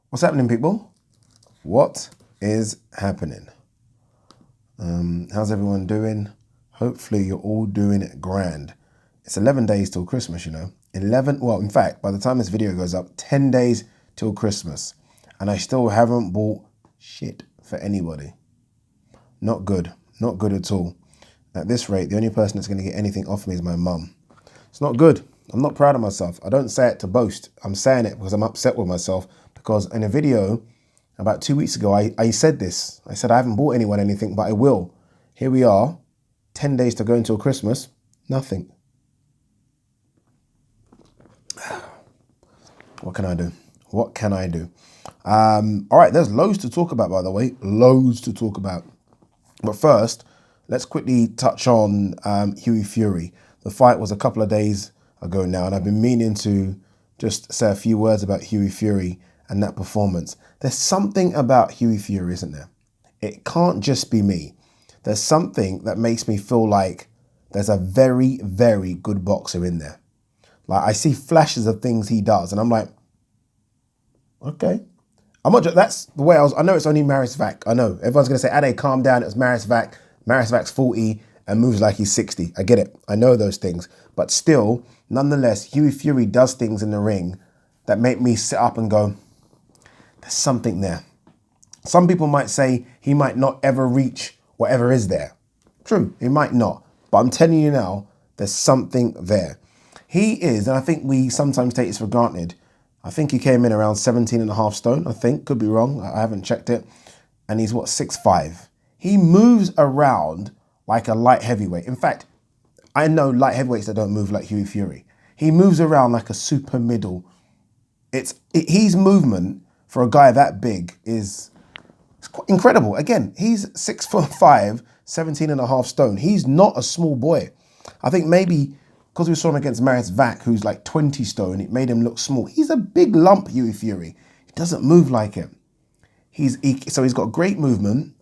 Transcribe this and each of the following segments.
What's happening, people? What is happening? How's everyone doing? Hopefully you're all doing it grand. It's 11 days till Christmas, you know. 11, well, in fact, by the time this video goes up, 10 days till Christmas. And I still haven't bought shit for anybody. Not good. Not good at all. At this rate, the only person that's going to get anything off me is my mum. It's not good. I'm not proud of myself. I don't say it to boast. I'm saying it because I'm upset with myself. Because in a video about 2 weeks ago, I said this. I said I haven't bought anyone anything, but I will. Here we are, 10 days to go until Christmas. Nothing. What can I do? What can I do? All right, there's loads to talk about, by the way. Loads to talk about. But first, let's quickly touch on Hughie Fury. The fight was a couple of days ago now, and I've been meaning to just say a few words about Hughie Fury and that performance. There's something about Hughie Fury, isn't there? It can't just be me. There's something that makes me feel like there's a very, very good boxer in there. Like, I see flashes of things he does, and I'm like, okay. I'm not. That's the way I know it's only Maris Vac. I know everyone's gonna say, "Ade, calm down." It's Maris Vac. Maris Vac's 40 and moves like he's 60. I get it. I know those things, but still, nonetheless, Hughie Fury does things in the ring that make me sit up and go, "There's something there." Some people might say he might not ever reach whatever is there. True, he might not, but I'm telling you now, there's something there. He is, and I think we sometimes take this for granted. I think he came in around 17 and a half stone, I think. Could be wrong. I haven't checked it. And he's, what, 6'5". He moves around like a light heavyweight. In fact, I know light heavyweights that don't move like Hughie Fury. He moves around like a super middle. His movement for a guy that big is quite incredible. Again, he's 6'5", 17 and a half stone. He's not a small boy. I think maybe because we saw him against Maris Vac, who's like 20 stone, it made him look small. He's a big lump, Hughie Fury. He doesn't move like him. So he's got great movement.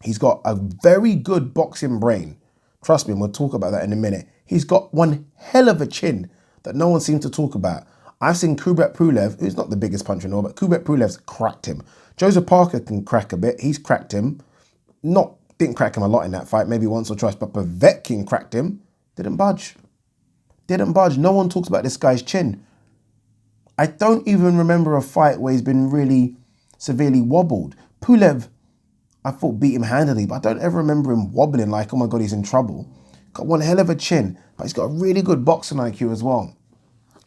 He's got a very good boxing brain. Trust me, and we'll talk about that in a minute. He's got one hell of a chin that no one seems to talk about. I've seen Kubrat Pulev, who's not the biggest puncher in all, but Kubrat Pulev's cracked him. Joseph Parker can crack a bit. He's cracked him. Didn't crack him a lot in that fight, maybe once or twice, but Povetkin cracked him. Didn't budge. Didn't budge. No one talks about this guy's chin. I don't even remember a fight where he's been really severely wobbled. Pulev, I thought, beat him handily, but I don't ever remember him wobbling like, oh my God, he's in trouble. Got one hell of a chin, but he's got a really good boxing IQ as well.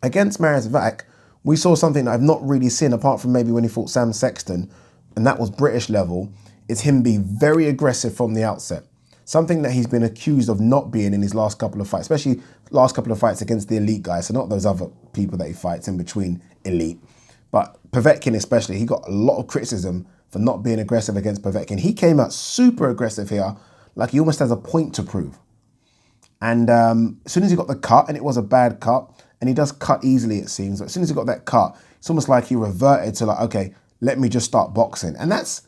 Against Maris Vac, we saw something that I've not really seen, apart from maybe when he fought Sam Sexton, and that was British level, is him being very aggressive from the outset. Something that he's been accused of not being in his last couple of fights, especially last couple of fights against the elite guys, so not those other people that he fights in between elite. But Povetkin especially, he got a lot of criticism for not being aggressive against Povetkin. He came out super aggressive here, like he almost has a point to prove. And as soon as he got the cut, and it was a bad cut, and he does cut easily it seems, but as soon as he got that cut, it's almost like he reverted to like, okay, let me just start boxing. And that's,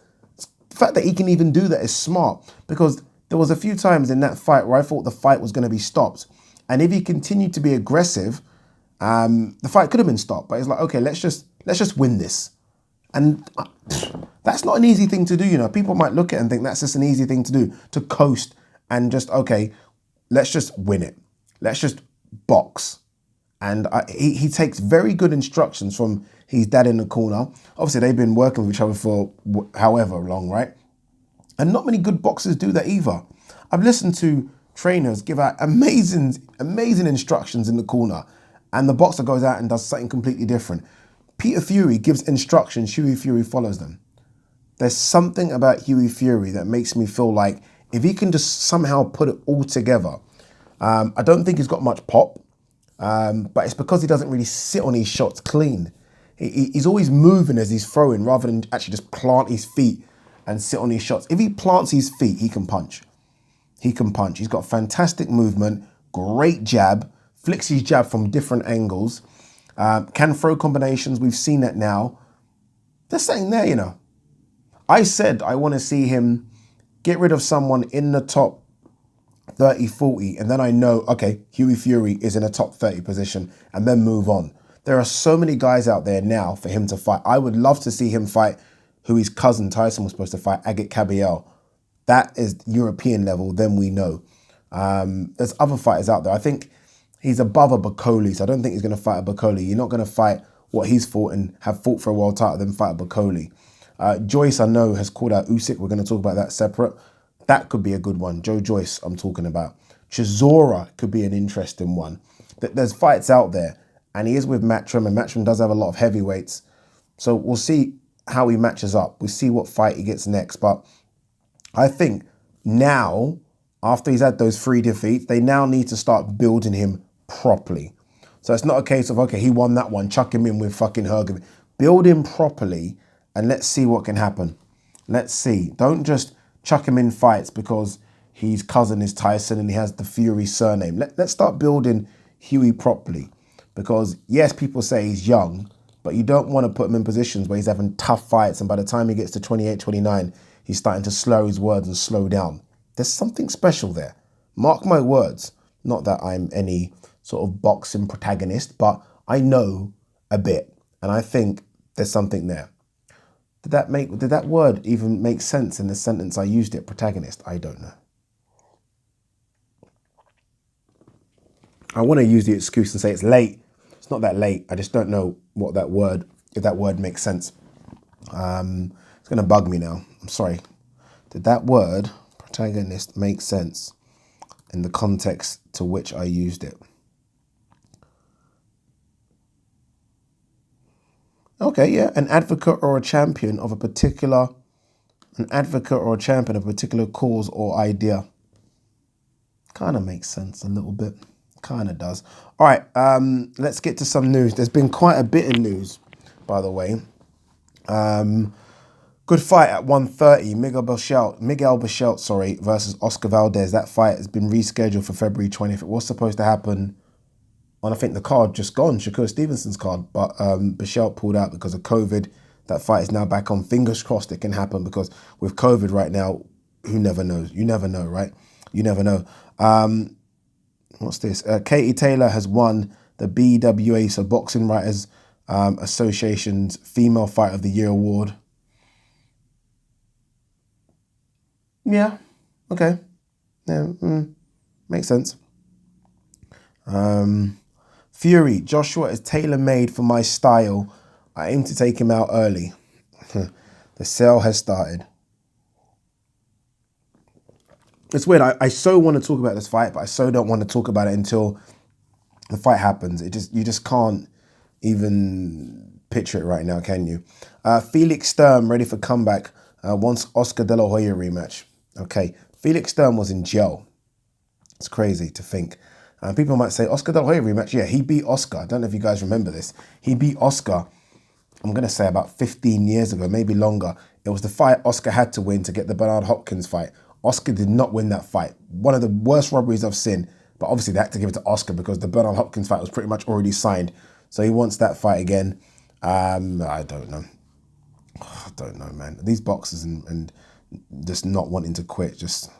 the fact that he can even do that is smart, because there was a few times in that fight where I thought the fight was going to be stopped. And if he continued to be aggressive, the fight could have been stopped. But it's like, okay, let's just win this. And that's not an easy thing to do, you know. People might look at it and think that's just an easy thing to do, to coast and just, okay, let's just win it. Let's just box. And he takes very good instructions from his dad in the corner. Obviously, they've been working with each other for however long, right? And not many good boxers do that either. I've listened to trainers give out amazing instructions in the corner, and the boxer goes out and does something completely different. Peter Fury gives instructions, Hughie Fury follows them. There's something about Hughie Fury that makes me feel like if he can just somehow put it all together, I don't think he's got much pop, but it's because he doesn't really sit on his shots clean. He's always moving as he's throwing rather than actually just plant his feet and sit on his shots. If he plants his feet, he can punch. He can punch. He's got fantastic movement, great jab, flicks his jab from different angles, can throw combinations. We've seen that now. There's something there, you know. I said I want to see him get rid of someone in the top 30, 40, and then I know, okay, Hughie Fury is in a top 30 position, and then move on. There are so many guys out there now for him to fight. I would love to see him fight who his cousin Tyson was supposed to fight, Agit Kabayel. That is European level, then we know. There's other fighters out there. I think he's above a Bakoli, so I don't think he's going to fight a Bakoli. You're not going to fight what he's fought and have fought for a world title, then fight a Bakoli. Joyce, I know, has called out Usyk. We're going to talk about that separate. That could be a good one. Joe Joyce, I'm talking about. Chisora could be an interesting one. There's fights out there, and he is with Matchroom, and Matchroom does have a lot of heavyweights. So we'll see how he matches up. We'll see what fight he gets next. But I think now, after he's had those 3 defeats, they now need to start building him properly. So it's not a case of, okay, he won that one, chuck him in with fucking Hergovich. Build him properly and let's see what can happen. Let's see. Don't just chuck him in fights because his cousin is Tyson and he has the Fury surname. Let's start building Hughie properly. Because yes, people say he's young, but you don't want to put him in positions where he's having tough fights and by the time he gets to 28, 29, he's starting to slur his words and slow down. There's something special there. Mark my words. Not that I'm any sort of boxing protagonist, but I know a bit. And I think there's something there. Did that word even make sense in the sentence I used it, protagonist? I don't know. I want to use the excuse and say it's late. It's not that late. I just don't know what that word, if that word makes sense. It's going to bug me now. I'm sorry. Did that word, protagonist, make sense in the context to which I used it? Okay, yeah, an advocate or a champion of a particular cause or idea. Kind of makes sense a little bit. Kind of does. All right, let's get to some news. There's been quite a bit of news, by the way. Good fight at 1:30. Miguel Berchelt, versus Oscar Valdez. That fight has been rescheduled for February 20th. It was supposed to happen on, I think, the card just gone, Shakur Stevenson's card, but Berchelt pulled out because of COVID. That fight is now back on. Fingers crossed it can happen because with COVID right now, who never knows? You never know, right? You never know. What's this? Katie Taylor has won the BWA, so Boxing Writers Association's Female Fight of the Year award. Yeah, okay. Yeah, makes sense. Fury, Joshua is tailor-made for my style. I aim to take him out early. The sale has started. It's weird. I so want to talk about this fight, but I so don't want to talk about it until the fight happens. You just can't even picture it right now, can you? Felix Sturm ready for comeback. Wants Oscar De La Hoya rematch. Okay, Felix Sturm was in jail. It's crazy to think. People might say, Oscar De La Hoya rematch. Yeah, he beat Oscar. I don't know if you guys remember this. He beat Oscar, I'm going to say about 15 years ago, maybe longer. It was the fight Oscar had to win to get the Bernard Hopkins fight. Oscar did not win that fight. One of the worst robberies I've seen. But obviously they had to give it to Oscar because the Bernard Hopkins fight was pretty much already signed. So he wants that fight again. I don't know. I don't know, man. These boxers and just not wanting to quit. Just,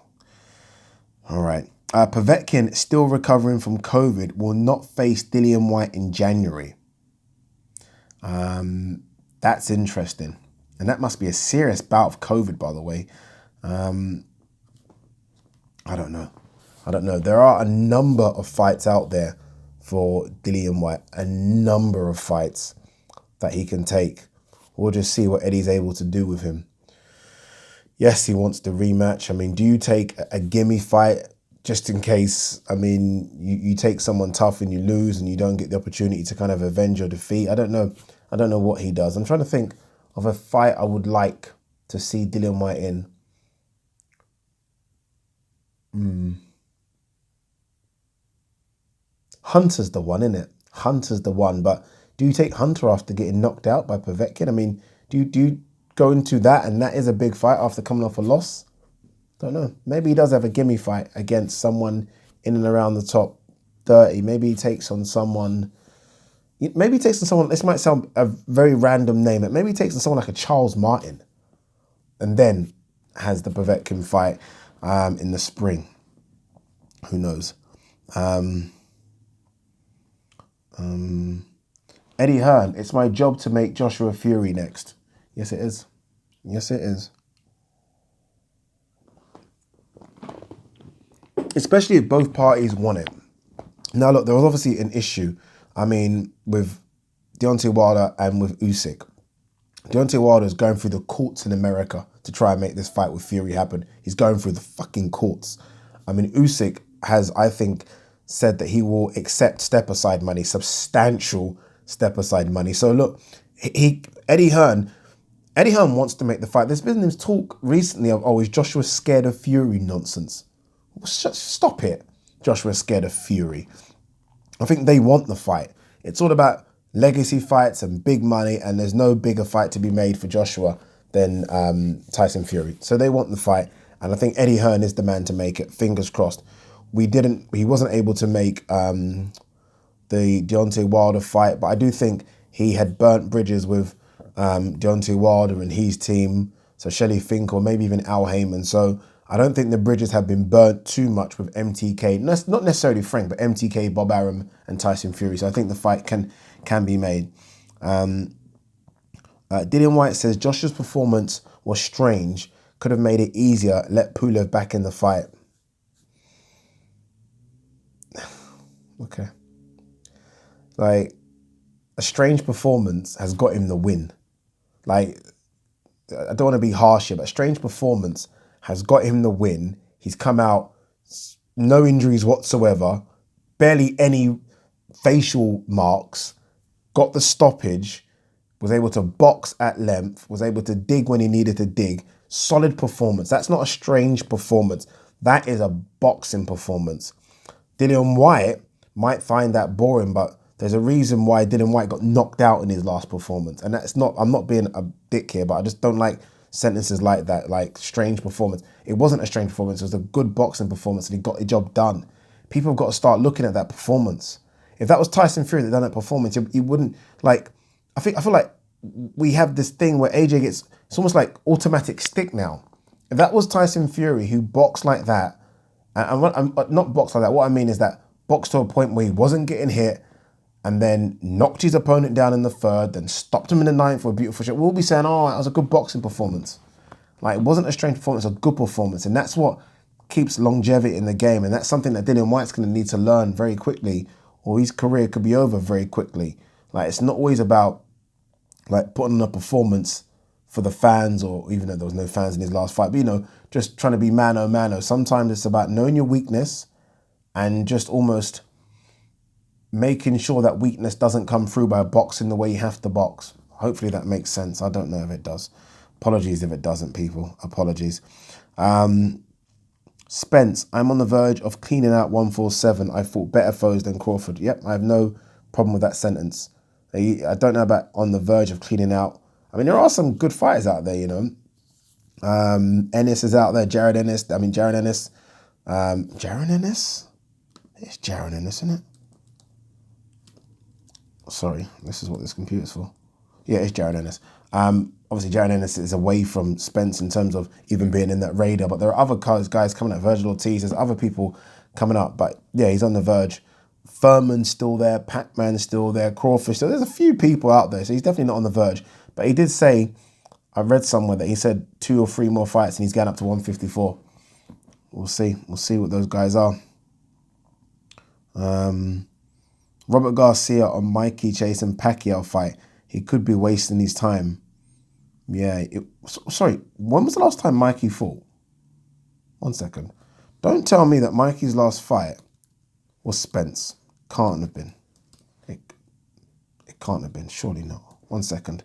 all right. Povetkin, still recovering from COVID, will not face Dillian Whyte in January. That's interesting. And that must be a serious bout of COVID, by the way. I don't know. There are a number of fights out there for Dillian Whyte. A number of fights that he can take. We'll just see what Eddie's able to do with him. Yes, he wants the rematch. I mean, do you take a gimme fight just in case? I mean, you take someone tough and you lose and you don't get the opportunity to kind of avenge your defeat. I don't know what he does. I'm trying to think of a fight I would like to see Dillian Whyte in. Hunter's the one, isn't it? Hunter's the one. But do you take Hunter after getting knocked out by Povetkin? I mean, do you go into that and that is a big fight after coming off a loss? Don't know. Maybe he does have a gimme fight against someone in and around the top 30. Maybe he takes on someone. Maybe he takes on someone. This might sound a very random name, but maybe he takes on someone like a Charles Martin, and then has the Povetkin fight in the spring. Who knows? Eddie Hearn, it's my job to make Joshua Fury next. Yes, it is. Yes, it is. Especially if both parties want it. Now, look, there was obviously an issue. I mean, with Deontay Wilder and with Usyk. Deontay Wilder is going through the courts in America to try and make this fight with Fury happen. He's going through the fucking courts. I mean, Usyk has, I think, said that he will accept step-aside money, substantial step-aside money. So look, Eddie Hearn wants to make the fight. There's been this talk recently of, oh, is Joshua scared of Fury nonsense? Stop it. Joshua's scared of Fury. I think they want the fight. It's all about legacy fights and big money, and there's no bigger fight to be made for Joshua than Tyson Fury. So they want the fight, and I think Eddie Hearn is the man to make it. Fingers crossed. He wasn't able to make the Deontay Wilder fight, but I do think he had burnt bridges with Deontay Wilder and his team, so Shelley Finkel, maybe even Al Heyman. So I don't think the bridges have been burnt too much with MTK, not necessarily Frank, but MTK, Bob Arum, and Tyson Fury. So I think the fight can be made. Dillian White says Joshua's performance was strange. Could have made it easier. Let Pulev back in the fight. Okay. Like, a strange performance has got him the win. Like, I don't want to be harsh here, but a strange performance has got him the win. He's come out, no injuries whatsoever, barely any facial marks, got the stoppage, was able to box at length, was able to dig when he needed to dig. Solid performance. That's not a strange performance. That is a boxing performance. Dillian White might find that boring, but there's a reason why Dillian White got knocked out in his last performance. And that's not, I'm not being a dick here, but I just don't like sentences like that, like strange performance. It wasn't a strange performance. It was a good boxing performance, and he got the job done. People have got to start looking at that performance. If that was Tyson Fury that done that performance, he wouldn't, like, I feel like we have this thing where AJ gets, it's almost like automatic stick now. If that was Tyson Fury who boxed like that, and not boxed like that, what I mean is that boxed to a point where he wasn't getting hit, and then knocked his opponent down in the third, then stopped him in the ninth for a beautiful shot, we'll be saying, oh, that was a good boxing performance. Like, it wasn't a strange performance, a good performance. And that's what keeps longevity in the game. And that's something that Dillian White's going to need to learn very quickly, or his career could be over very quickly. Like, it's not always about, like, putting on a performance for the fans, or even though there was no fans in his last fight, but, you know, just trying to be mano. Sometimes it's about knowing your weakness and just almost making sure that weakness doesn't come through by boxing the way you have to box. Hopefully that makes sense. I don't know if it does. Apologies if it doesn't, people. Apologies. Spence, I'm on the verge of cleaning out 147. I fought better foes than Crawford. Yep, I have no problem with that sentence. I don't know about on the verge of cleaning out. I mean, there are some good fighters out there, you know. Ennis is out there. Jared Ennis. Jared Ennis. Jared Ennis? It's Jared Ennis, isn't it? Sorry, this is what this computer's for. Yeah, it's Jared Ennis. Obviously, Jared Ennis is away from Spence in terms of even being in that radar, but there are other guys coming up. Virgil Ortiz, there's other people coming up, but yeah, he's on the verge. Furman's still there, Pac-Man's still there, Crawfish. So there's a few people out there, so he's definitely not on the verge. But he did say, I read somewhere that he said 2 or 3 more fights and he's going up to 154. We'll see. We'll see what those guys are. Robert Garcia on Mikey Chase and Pacquiao fight. He could be wasting his time. Yeah. Sorry, when was the last time Mikey fought? 1 second. Don't tell me that Mikey's last fight was Spence. Can't have been. It can't have been. Surely not. 1 second.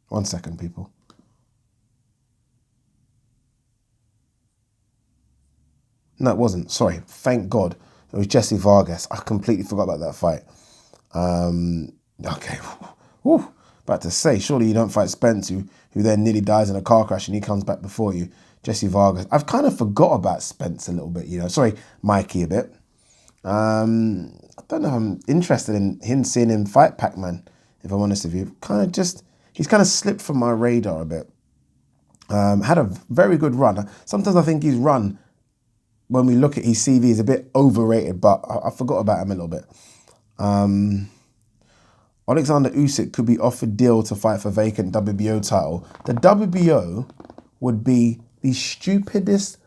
1 second, people. No, it wasn't. Sorry. Thank God. It was Jesse Vargas. I completely forgot about that fight. Okay. Whew. About to say, surely you don't fight Spence, who then nearly dies in a car crash and he comes back before you. Jesse Vargas. I've kind of forgot about Spence a little bit, you know. Sorry, Mikey a bit. I don't know if I'm interested in seeing him fight Pac-Man, if I'm honest with you. He's kind of slipped from my radar a bit. Had a very good run. Sometimes I think his run, when we look at his CV, is a bit overrated, but I forgot about him a little bit. Alexander Usyk could be offered deal to fight for vacant WBO title. The WBO would be the stupidest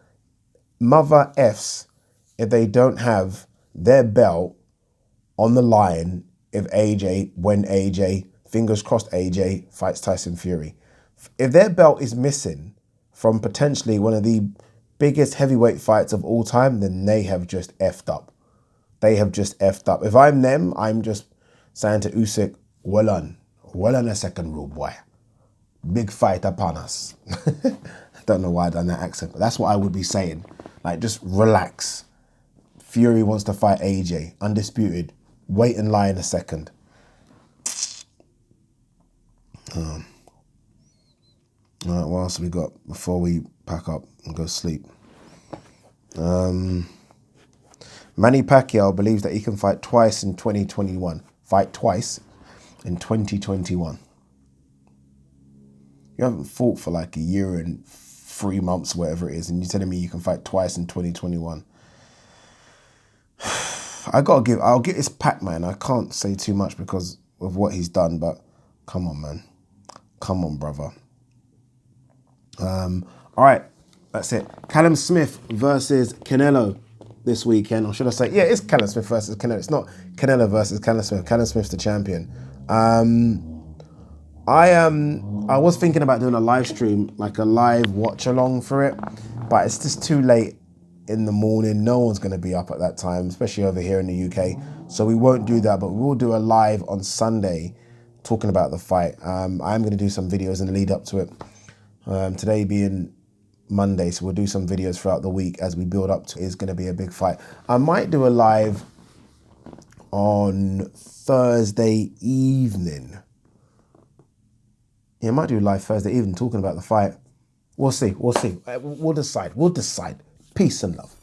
mother Fs if they don't have their belt on the line when AJ, fingers crossed AJ, fights Tyson Fury. If their belt is missing from potentially one of the biggest heavyweight fights of all time, then they have just effed up. They have just effed up. If I'm them, I'm just saying to Usyk, well on a second rule, boy. Big fight upon us. I don't know why I done that accent, but that's what I would be saying. Like, just relax. Fury wants to fight AJ, undisputed. Wait in line a second. All right, what else have we got before we pack up and go sleep? Manny Pacquiao believes that he can fight twice in 2021. Fight twice in 2021. You haven't fought for like a year and 3 months, whatever it is, and you're telling me you can fight twice in 2021. I'll get his pack, man. I can't say too much because of what he's done, but come on, man. Come on, brother. All right, that's it. Callum Smith versus Canelo this weekend, or should I say, yeah, it's Callum Smith versus Canelo. It's not Canelo versus Callum Smith. Callum Smith's the champion. I was thinking about doing a live stream, like a live watch along for it, but it's just too late in the morning. No one's going to be up at that time, especially over here in the UK. So we won't do that, but we will do a live on Sunday talking about the fight. I'm going to do some videos in the lead up to it. Today being Monday, so we'll do some videos throughout the week as we build up to it. It's going to be a big fight. I might do a live on Thursday evening. Yeah, I might do a live Thursday evening talking about the fight. We'll see. We'll decide. Peace and love.